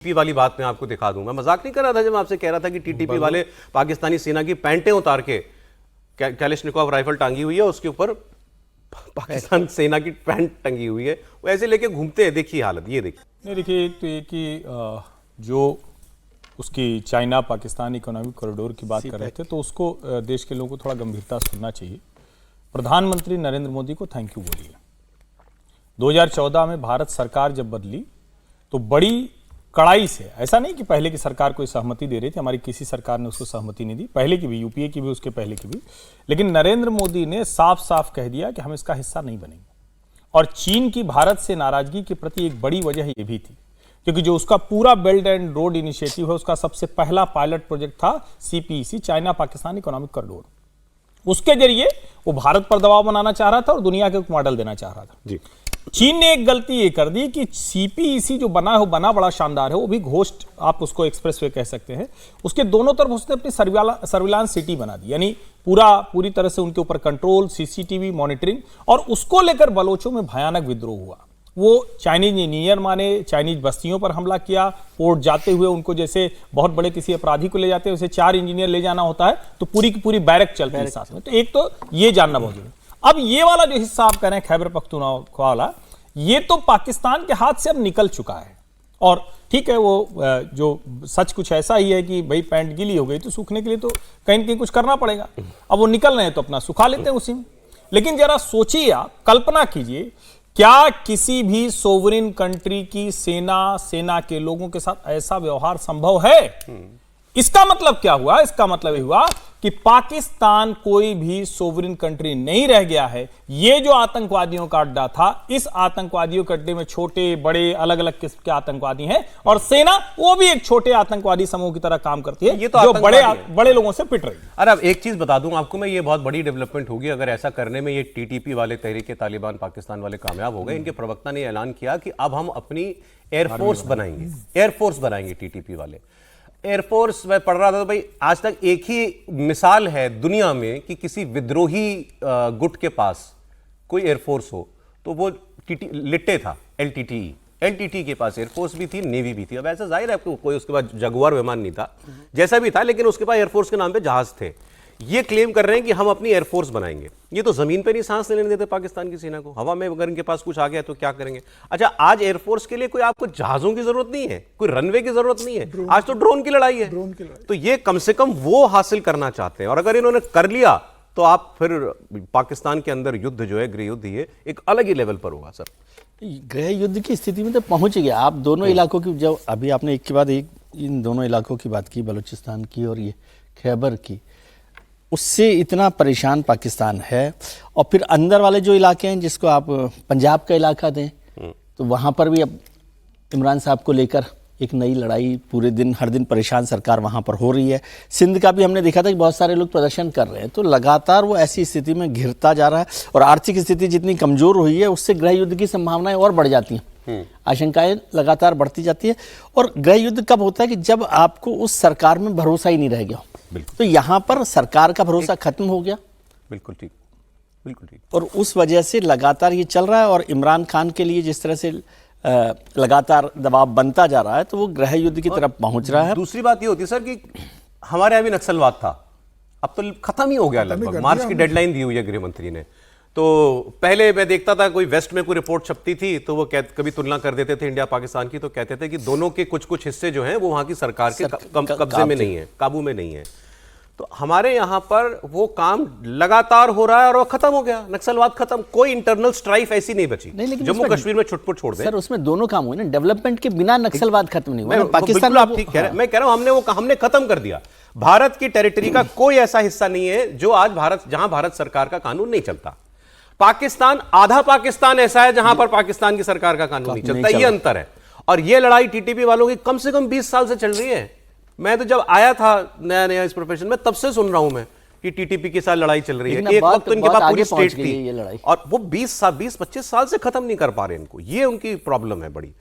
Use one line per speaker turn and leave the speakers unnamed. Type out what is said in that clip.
TTP वाली बात मैं आपको दिखा दूं। मैं मजाक नहीं कर रहा था जब आपसे कह रहा था कि टीटीपी वाले पाकिस्तानी सेना की पैंटें उतार के कैलिशनिकोव राइफल टांगी हुई है, उसके ऊपर पाकिस्तान सेना की पैंट टंगी हुई है, वो ऐसे लेके घूमते हैं। देखिए हालत, ये देखिए।
नहीं, देखिए एक तो ये कि जो उसकी चाइना पाकिस्तान इकोनॉमिक कॉरिडोर की बात कर रहे थे, तो उसको देश के लोगों को थोड़ा गंभीरता से सुनना चाहिए। प्रधानमंत्री नरेंद्र मोदी को थैंक यू बोलिए। 2014 में भारत सरकार जब बदली तो बड़ी कड़ाई से, ऐसा नहीं कि पहले की सरकार कोई सहमति दे रही थी, हमारी किसी सरकार ने उसको सहमति नहीं दी, पहले की भी, यूपीए की भी, उसके पहले की भी, लेकिन नरेंद्र मोदी ने साफ साफ कह दिया कि हम इसका हिस्सा नहीं बनेंगे। और चीन की भारत से नाराजगी के प्रति एक बड़ी वजह ये भी थी, क्योंकि जो उसका पूरा बेल्ट एंड रोड इनिशिएटिव है, उसका सबसे पहला पायलट प्रोजेक्ट था CPEC, China Pakistan economic corridor. उसके जरिए वो भारत पर दबाव बनाना चाह रहा था और दुनिया के एक मॉडल देना चाह रहा था जी। चीन ने एक गलती ये कर दी कि सीपीईसी जो बना है वो बना बड़ा शानदार है, वो भी घोस्ट, आप उसको एक्सप्रेसवे कह सकते हैं, उसके दोनों तरफ उसने अपनी सर्विलांस सिटी बना दी, यानी पूरी तरह से उनके ऊपर कंट्रोल, सीसीटीवी मॉनिटरिंग, और उसको लेकर बलोचों में भयानक विद्रोह हुआ। वो चाइनीज इंजीनियर माने, चाइनीज बस्तियों पर हमला किया, पोर्ट जाते हुए उनको जैसे बहुत बड़े किसी अपराधी को ले जाते हैं वैसे 4 इंजीनियर ले जाना होता है, तो पूरी की पूरी बैरक चलती है साथ में। तो एक तो ये जानना बहुत जरूरी। अब ये वाला जो हिस्सा आप कह रहे हैं खैबर पख्तूनख्वा वाला, ये तो पाकिस्तान के हाथ से अब निकल चुका है। और ठीक है, वो जो सच कुछ ऐसा ही है कि भाई पैंट गीली हो गई तो सूखने के लिए तो कहीं न कहीं कुछ करना पड़ेगा। अब वो निकल रहे हैं तो अपना सुखा लेते हैं उसी में। लेकिन जरा सोचिए, आप कल्पना कीजिए, क्या किसी भी सोवरेन कंट्री की सेना के लोगों के साथ ऐसा व्यवहार संभव है? इसका मतलब क्या हुआ? इसका मतलब ये हुआ कि पाकिस्तान कोई भी सोवरेन कंट्री नहीं रह गया है। ये जो आतंकवादियों का अड्डा था, इस आतंकवादियों के अड्डे में छोटे बड़े अलग अलग किस्म के आतंकवादी हैं, और सेना वो भी एक छोटे आतंकवादी समूह की तरह काम करती है, ये तो जो बड़े लोगों से पिट रही है।
अरे अब एक चीज बता दूं आपको मैं, ये बहुत बड़ी डेवलपमेंट होगी अगर ऐसा करने में ये टीटीपी वाले, तहरीक तालिबान पाकिस्तान वाले कामयाब हो गए। इनके प्रवक्ता ने ऐलान किया कि अब हम अपनी एयरफोर्स बनाएंगे, एयरफोर्स बनाएंगे टीटीपी वाले। एयरफोर्स मैं पढ़ रहा था तो भाई आज तक एक ही मिसाल है दुनिया में कि किसी विद्रोही गुट के पास कोई एयरफोर्स हो, तो वो लिट्टे था, एलटीटी के पास एयरफोर्स भी थी, नेवी भी थी। अब ऐसा जाहिर है कोई उसके पास जगुआर विमान नहीं था, जैसा भी था, लेकिन उसके पास एयरफोर्स के नाम पे जहाज थे। ये क्लेम कर रहे हैं कि हम अपनी एयरफोर्स बनाएंगे। ये तो जमीन पे नहीं सांस लेने देते पाकिस्तान की सेना को, हवा में अगर इनके पास कुछ आ गया तो क्या करेंगे? अच्छा, आज एयरफोर्स के लिए कोई आपको जहाजों की जरूरत नहीं है, कोई रनवे की जरूरत नहीं है, आज तो ड्रोन की लड़ाई है। तो ये कम से कम वो हासिल करना चाहते हैं, और अगर इन्होंने कर लिया तो आप फिर पाकिस्तान के अंदर युद्ध जो है, गृह युद्ध, ये एक अलग ही लेवल पर होगा। सर,
गृह युद्ध की स्थिति में तो पहुंच गया। आप दोनों इलाकों की, जब अभी आपने एक के बाद एक इन दोनों इलाकों की बात की, बलूचिस्तान की और ये खैबर की, उससे इतना परेशान पाकिस्तान है। और फिर अंदर वाले जो इलाके हैं, जिसको आप पंजाब का इलाका दें, तो वहाँ पर भी अब इमरान साहब को लेकर एक नई लड़ाई, पूरे दिन हर दिन परेशान सरकार वहाँ पर हो रही है। सिंध का भी हमने देखा था कि बहुत सारे लोग प्रदर्शन कर रहे हैं। तो लगातार वो ऐसी स्थिति में घिरता जा रहा है, और आर्थिक स्थिति जितनी कमज़ोर हुई है, उससे गृह युद्ध की संभावनाएं और बढ़ जाती हैं, आशंकाएं लगातार बढ़ती जाती है। और गृह युद्ध कब होता है कि जब आपको उस सरकार में भरोसा ही नहीं रह गया। तो यहाँ पर सरकार का भरोसा खत्म हो गया।
बिल्कुल ठीक, बिल्कुल ठीक।
और उस वजह से लगातार ये चल रहा है, और इमरान खान के लिए जिस तरह से लगातार दबाव बनता जा रहा है, तो वो गृह युद्ध की तरफ पहुंच रहा है।
दूसरी बात ये होती है सर कि हमारे यहाँ भी नक्सलवाद था, अब तो खत्म ही हो गया लगभग। मार्च की डेडलाइन दी हुई है गृह मंत्री ने। तो पहले मैं देखता था कोई वेस्ट में कोई रिपोर्ट छपती थी तो वो कभी तुलना कर देते थे इंडिया पाकिस्तान की, तो कहते थे कि दोनों के कुछ कुछ हिस्से जो हैं वो वहां की सरकार के कब्जे में नहीं है, काबू में नहीं है। तो हमारे यहां पर वो काम लगातार हो रहा है और वो खत्म हो गया, नक्सलवाद खत्म, कोई इंटरनल स्ट्राइफ ऐसी नहीं बची। जम्मू कश्मीर में छुटपुट छोड़ दे।
सर, उसमें दोनों काम हुए ना, डेवलपमेंट के बिना नक्सलवाद खत्म नहीं हुआ।
पाकिस्तान आप ठीक कह रहे हैं, मैं कह रहा हूं हमने खत्म कर दिया। भारत की टेरिटरी का कोई ऐसा हिस्सा नहीं है जो आज जहां भारत सरकार का कानून नहीं चलता। पाकिस्तान, आधा पाकिस्तान ऐसा है जहां पर पाकिस्तान की सरकार का कानून नहीं चलता, ये अंतर है। और ये लड़ाई टीटीपी वालों की कम से कम 20 साल से चल रही है। मैं तो जब आया था नया नया इस प्रोफेशन में, तब से सुन रहा हूं मैं कि टीटीपी के साथ लड़ाई चल रही है। एक वक्त तो इनके पास पूरी स्टेट थी, और वो 20-25 साल से खत्म नहीं कर पा रहे इनको। ये उनकी प्रॉब्लम है बड़ी।